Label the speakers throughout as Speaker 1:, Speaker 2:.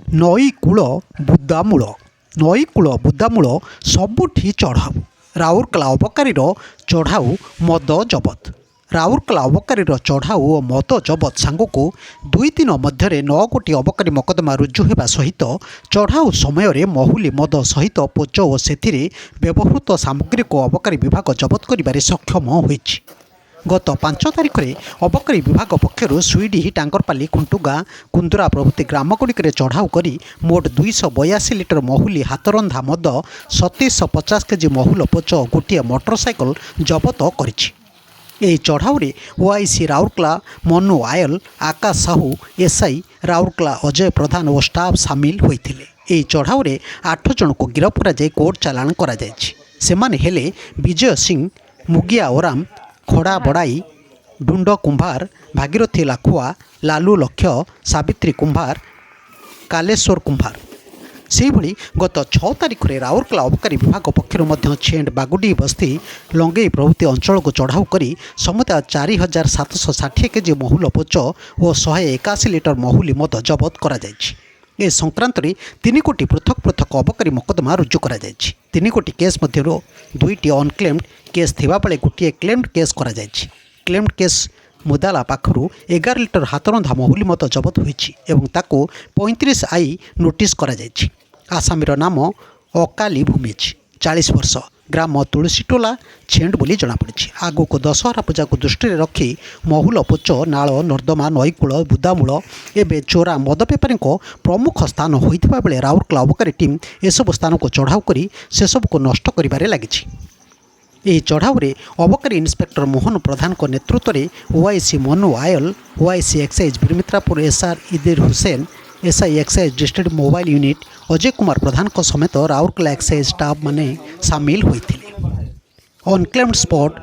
Speaker 1: ନଈକୂଳ ବୁଦାମୂଳ ନଈକୂଳ ବୁଦାମୂଳ ସବୁଠି ଚଢ଼ାଉ। ରାଉରକେଲା ଅବକାରୀର ଚଢ଼ାଉ ମଦ ଜବତ। ରାଉରକେଲା ଅବକାରୀର ଚଢ଼ାଉ ଓ ମଦ ଜବତ ସାଙ୍ଗକୁ 2 ଦିନ ମଧ୍ୟରେ 9 ଗୋଟି ଅବକାରୀ ମକଦ୍ଦମା ରୁଜୁ ହେବା ସହିତ ଚଢ଼ାଉ ସମୟରେ ମହୁଲି ମଦ ସହିତ ପୋଚ ଓ ସେଥିରେ ବ୍ୟବହୃତ ସାମଗ୍ରୀକୁ ଅବକାରୀ ବିଭାଗ ଜବତ କରିବାରେ ସକ୍ଷମ ହୋଇଛି। ଗତ 5 ତାରିଖରେ ଅବକାରୀ ବିଭାଗ ପକ୍ଷରୁ ସୁଇଡି, ଟାଙ୍ଗରପାଲି, ଖୁଣ୍ଟୁଗାଁ, କୁନ୍ଦୁରା ପ୍ରଭୃତି ଗ୍ରାମଗୁଡ଼ିକରେ ଚଢ଼ାଉ କରି ମୋଟ 282 ଲିଟର ମହୁଲି ହାତରନ୍ଧା ମଦ, 3750 କେଜି ମହୁଲ ପୋଚ ଓ ଗୋଟିଏ ମୋଟରସାଇକେଲ ଜବତ କରିଛି। ଏହି ଚଢ଼ାଉରେ ଓଆଇସି ରାଉରକେଲା ମନୁ ଆୟଲ, ଆକାଶ ସାହୁ, ଏସ୍ଆଇ ରାଉରକେଲା ଅଜୟ ପ୍ରଧାନ ଓ ଷ୍ଟାଫ୍ ସାମିଲ ହୋଇଥିଲେ। ଏହି ଚଢ଼ାଉରେ 8 ଜଣଙ୍କୁ ଗିରଫ କରାଯାଇ କୋର୍ଟ ଚାଲାଣ କରାଯାଇଛି। ସେମାନେ ହେଲେ ବିଜୟ ସିଂ, ମୁଗିଆ ଓରାମ, ଖଡ଼ା ବଡ଼ାଇ, ଡୁଣ୍ଡ କୁମ୍ଭାର, ଭାଗୀରଥୀ ଲାଖୁଆ, ଲାଲୁ ଲକ୍ଷ୍ୟ, ସାବିତ୍ରୀ କୁମ୍ଭାର, କାଲେଶ୍ୱର କୁମ୍ଭାର। ସେହିଭଳି ଗତ 6 ତାରିଖରେ ରାଉରକେଲା ଅବକାରୀ ବିଭାଗ ପକ୍ଷରୁ ମଧ୍ୟ ଛେଣ୍ଡ, ବାଗୁଡ଼ି ବସ୍ତି, ଲଙ୍ଗେଇ ପ୍ରଭୃତି ଅଞ୍ଚଳକୁ ଚଢ଼ାଉ କରି ସମୁଦାୟ 4760 କେଜି ମହୁଲ ପୋଚ ଓ 181 ଲିଟର ମହୁଲି ମଦ ଜବତ କରାଯାଇଛି। ଏ ସଂକ୍ରାନ୍ତରେ 3 ଗୋଟି ପୃଥକ ପୃଥକ ଅବକାରୀ ମକଦ୍ଦମା ରୁଜୁ କରାଯାଇଛି। 3 ଗୋଟି କେସ୍ ମଧ୍ୟରୁ 2ଟି ଅନକ୍ଲେମ୍ଡ କେସ୍ ଥିବାବେଳେ ଗୋଟିଏ କ୍ଲେମ୍ଡ କେସ୍ କରାଯାଇଛି। କ୍ଲେମ୍ଡ କେସ୍ ମୁଦାଲା ପାଖରୁ 11 ଲିଟର ହାତରନ୍ଧା ମହୁଲି ମଦ ଜବତ ହୋଇଛି ଏବଂ ତାକୁ 35I ନୋଟିସ୍ କରାଯାଇଛି। ଆସାମୀର ନାମ ଅକାଲି ଭୂମିଜ, 40 ବର୍ଷ, ଗ୍ରାମ ତୁଳସୀଟୋଲା, ଛେଣ୍ଡ ବୋଲି ଜଣାପଡ଼ିଛି। ଆଗକୁ ଦଶହରା ପୂଜାକୁ ଦୃଷ୍ଟିରେ ରଖି ମହୁଲ ପୋଚ, ନାଳ, ନର୍ଦ୍ଦମା, ନଈକୂଳ, ବୁଦାମୂଳ ଏବେ ଚୋରା ମଦ ବେପାରୀଙ୍କ ପ୍ରମୁଖ ସ୍ଥାନ ହୋଇଥିବା ବେଳେ ରାଉରକେଲା ଅବକାରୀ ଟିମ୍ ଏସବୁ ସ୍ଥାନକୁ ଚଢ଼ାଉ କରି ସେସବୁକୁ ନଷ୍ଟ କରିବାରେ ଲାଗିଛି। ଏହି ଚଢ଼ାଉରେ ଅବକାରୀ ଇନ୍ସପେକ୍ଟର ମୋହନ ପ୍ରଧାନଙ୍କ ନେତୃତ୍ୱରେ OIC Manu Ayal, OIC excise Biramitrapur SR Idir Hussain, SI excise district mobile unit Ajay Kumar ପ୍ରଧାନଙ୍କ ସମେତ ରାଉରକେଲା ଏକ୍ସାଇଜ ଷ୍ଟାଫ୍ ମାନେ ସାମିଲ ହୋଇଥିଲେ। ଅନକ୍ଲେମ୍ଡ ସ୍ପଟ୍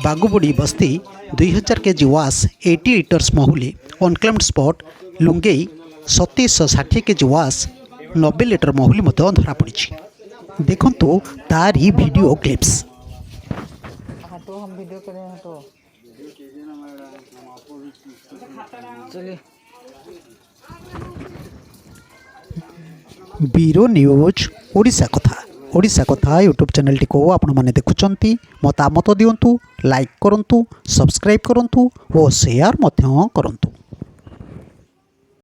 Speaker 1: ବାଗୁବୁଡ଼ି ବସ୍ତି 2000 କେଜି ୱାସ୍, 80 ଲିଟର୍ସ ମହୁଲି। Unclaimed spot Lungei 3760 KG wash, 90 litre ମହୁଲି ମଧ୍ୟ ଧରାପଡ଼ିଛି। ଦେଖନ୍ତୁ ତାରି ଭିଡ଼ିଓ କ୍ଲିପ୍ସ।
Speaker 2: तो हम वीडियो करें तो चलिए।
Speaker 1: ब्यूरो न्यूज ओडिशा कथा यूट्यूब चैनल को आपण मैंने देखुंती। मतामत दिंतु, लाइक करूँ, सब्सक्राइब करूँ और शेयर करूँ।